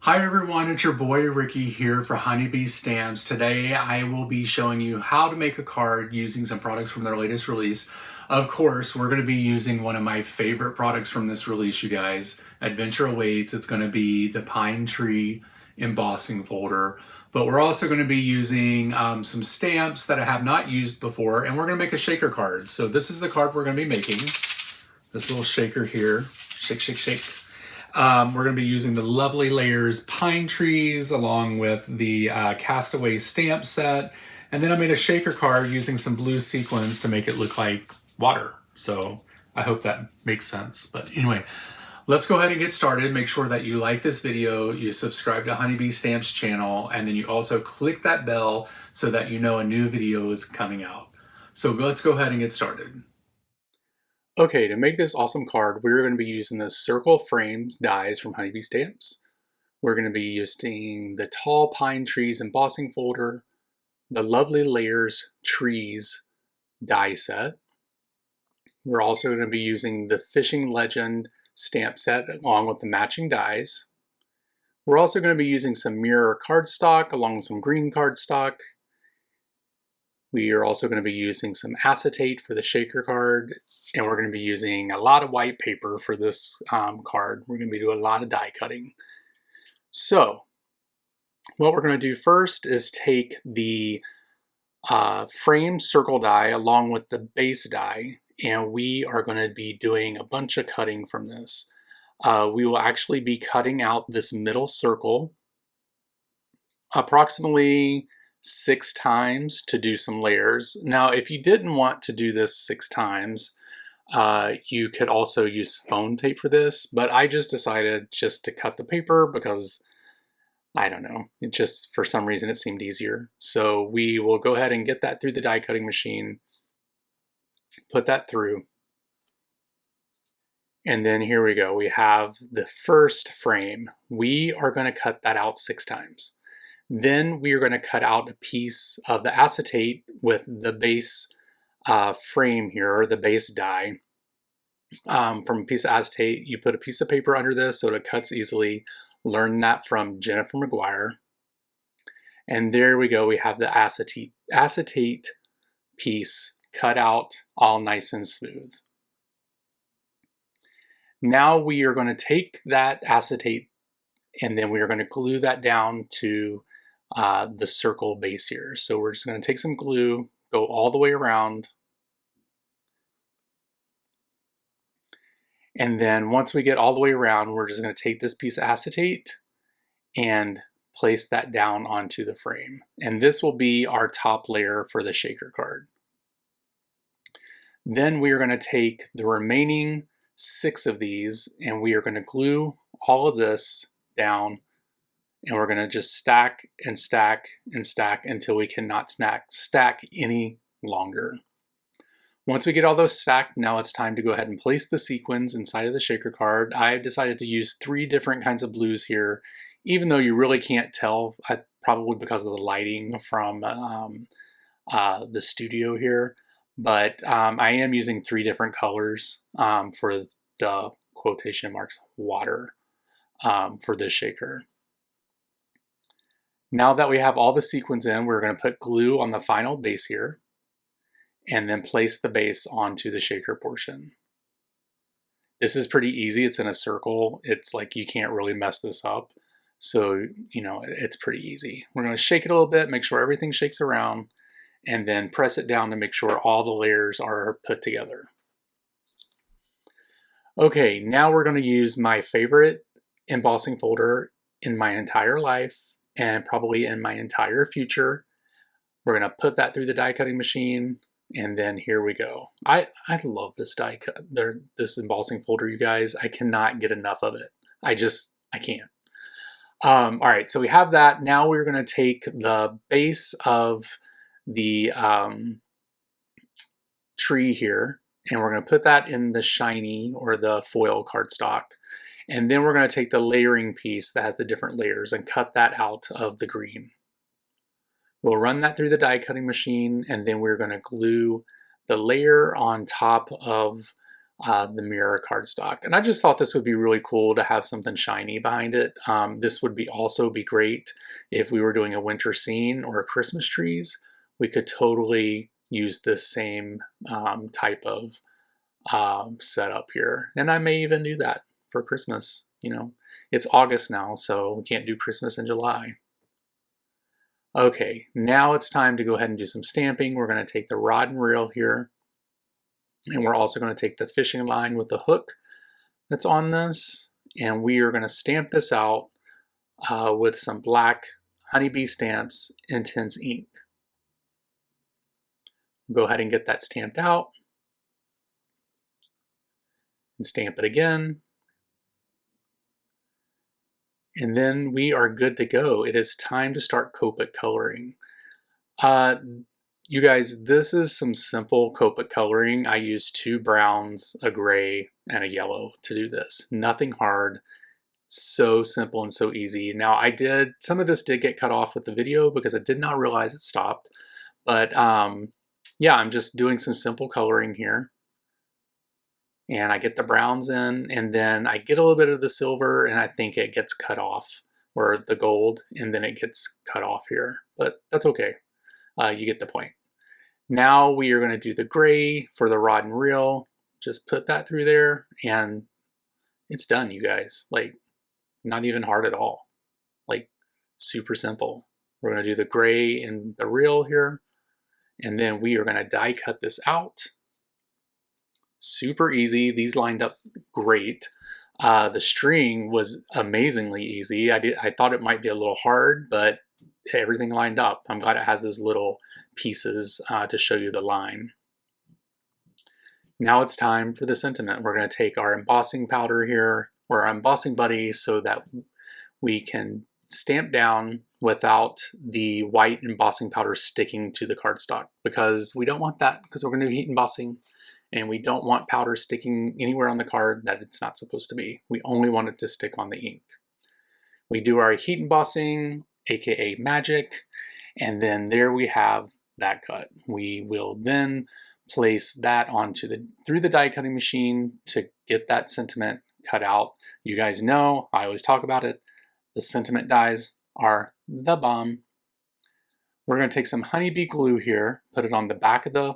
Hi everyone, it's your boy Ricky here for Honeybee Stamps. Today I will be showing you how to make a card using some products from their latest release. Of course, we're going to be using one of my favorite products from this release, you guys. Adventure awaits. It's going to be the Pine Tree embossing folder. But we're also going to be using some stamps that I have not used before, and we're going to make a shaker card. So this is the card we're going to be making. This little shaker here. Shake, shake, shake. We're going to be using the Lovely Layers Pine Trees along with the Castaway stamp set. And then I made a shaker card using some blue sequins to make it look like water. So I hope that makes sense. But anyway, let's go ahead and get started. Make sure that you like this video, you subscribe to Honeybee Stamps channel, and then you also click that bell so that you know a new video is coming out. So let's go ahead and get started. Okay, to make this awesome card, we're going to be using the circle frames dies from Honeybee Stamps. We're going to be using the Tall Pine Trees embossing folder, the Lovely Layers Trees die set. We're also going to be using the Fishing Legend stamp set along with the matching dies. We're also going to be using some mirror cardstock along with some green cardstock. We are also going to be using some acetate for the shaker card, and we're going to be using a lot of white paper for this card. We're going to be doing a lot of die cutting. So what we're going to do first is take the frame circle die along with the base die, and we are going to be doing a bunch of cutting from this. We will actually be cutting out this middle circle approximately 6 times to do some layers. Now, if you didn't want to do this 6 times, you could also use foam tape for this, but I just decided just to cut the paper because, I don't know, it just, for some reason, it seemed easier. So we will go ahead and get that through the die cutting machine, put that through, and then here we go. We have the first frame. We are going to cut that out 6 times. Then we are going to cut out a piece of the acetate with the base frame here, or the base die. From a piece of acetate, you put a piece of paper under this so it cuts easily. Learn that from Jennifer McGuire. And there we go. We have the acetate piece cut out all nice and smooth. Now we are going to take that acetate and then we are going to glue that down to the circle base here. So we're just going to take some glue, go all the way around. And then once we get all the way around, we're just going to take this piece of acetate and place that down onto the frame. And this will be our top layer for the shaker card. Then we are going to take the remaining 6 of these and we are going to glue all of this down, and we're going to just stack and stack and stack until we cannot stack any longer. Once we get all those stacked, now it's time to go ahead and place the sequins inside of the shaker card. I've decided to use 3 different kinds of blues here, even though you really can't tell, probably because of the lighting from the studio here. But I am using 3 different colors for the quotation marks water for this shaker. Now that we have all the sequins in, we're going to put glue on the final base here and then place the base onto the shaker portion. This is pretty easy. It's in a circle. It's like you can't really mess this up. So, you know, it's pretty easy. We're going to shake it a little bit, make sure everything shakes around, and then press it down to make sure all the layers are put together. Okay, now we're going to use my favorite embossing folder in my entire life and probably in my entire future. We're going to put that through the die cutting machine, and then here we go. I love this this embossing folder, you guys. I cannot get enough of it. I can't. All right, so we have that. Now we're going to take the base of the tree here, and we're going to put that in the shiny or the foil cardstock. And then we're going to take the layering piece that has the different layers and cut that out of the green. We'll run that through the die cutting machine, and then we're going to glue the layer on top of the mirror cardstock. And I just thought this would be really cool to have something shiny behind it. This would also be great if we were doing a winter scene or a Christmas trees. We could totally use this same type of setup here. And I may even do that for Christmas. You know, it's August now, so we can't do Christmas in July. Okay, now it's time to go ahead and do some stamping. We're going to take the rod and reel here, and we're also going to take the fishing line with the hook that's on this, and we are going to stamp this out with some black Honeybee Stamps Intense ink. Go ahead and get that stamped out and stamp it again. And then we are good to go. It is time to start Copic coloring. You guys, this is some simple Copic coloring. I used 2 browns, a gray, and a yellow to do this. Nothing hard. So simple and so easy. Now some of this did get cut off with the video because I did not realize it stopped. But yeah, I'm just doing some simple coloring here. And I get the browns in, and then I get a little bit of the silver, and I think it gets cut off, or the gold, and then it gets cut off here. But that's okay. You get the point. Now we are going to do the gray for the rod and reel. Just put that through there, and it's done, you guys. Like, not even hard at all. Like, super simple. We're going to do the gray in the reel here, and then we are going to die cut this out. Super easy. These lined up great. The string was amazingly easy. I thought it might be a little hard, but everything lined up. I'm glad it has those little pieces to show you the line. Now it's time for the sentiment. We're going to take our embossing powder here, or our embossing buddy, so that we can stamp down without the white embossing powder sticking to the cardstock, because we don't want that, because we're going to do heat embossing. And we don't want powder sticking anywhere on the card that it's not supposed to be. We only want it to stick on the ink. We do our heat embossing, aka magic, and then there we have that cut. We will then place that through the die cutting machine to get that sentiment cut out. You guys know, I always talk about it, the sentiment dies are the bomb. We're going to take some honeybee glue here, put it on the back of the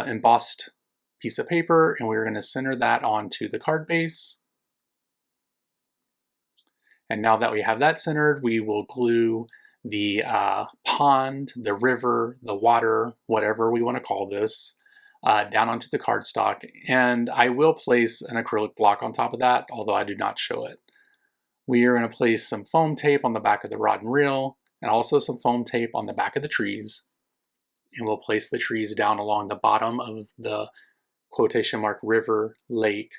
embossed piece of paper, and we're going to center that onto the card base. And now that we have that centered, we will glue the pond, the river, the water, whatever we want to call this, down onto the cardstock. And I will place an acrylic block on top of that, although I do not show it. We are going to place some foam tape on the back of the rod and reel, and also some foam tape on the back of the trees. And we'll place the trees down along the bottom of the quotation mark river, lake,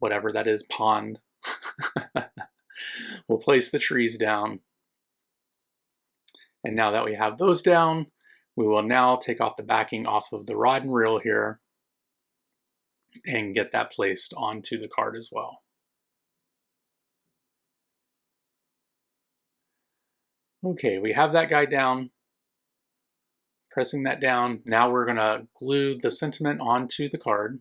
whatever that is, pond. We'll place the trees down. And now that we have those down, we will now take off the backing off of the rod and reel here and get that placed onto the card as well. Okay, we have that guy down. Pressing that down, now we're going to glue the sentiment onto the card.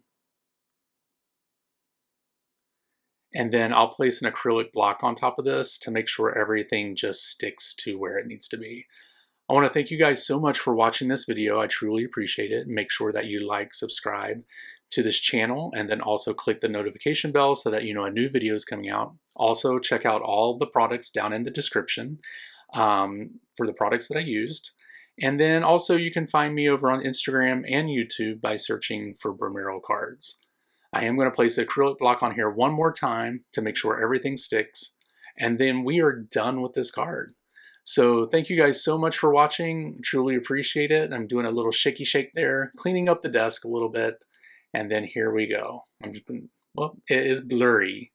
And then I'll place an acrylic block on top of this to make sure everything just sticks to where it needs to be. I want to thank you guys so much for watching this video. I truly appreciate it. Make sure that you like, subscribe to this channel, and then also click the notification bell so that you know a new video is coming out. Also, check out all the products down in the description for the products that I used. And then also you can find me over on Instagram and YouTube by searching for Bromeral Cards. I am going to place the acrylic block on here one more time to make sure everything sticks. And then we are done with this card. So thank you guys so much for watching. Truly appreciate it. I'm doing a little shaky shake there, cleaning up the desk a little bit. And then here we go. Well, it is blurry.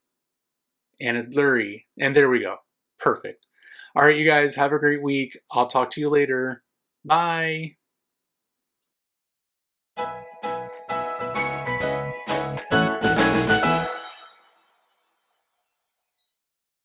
And it's blurry. And there we go. Perfect. All right, you guys, have a great week. I'll talk to you later. Bye.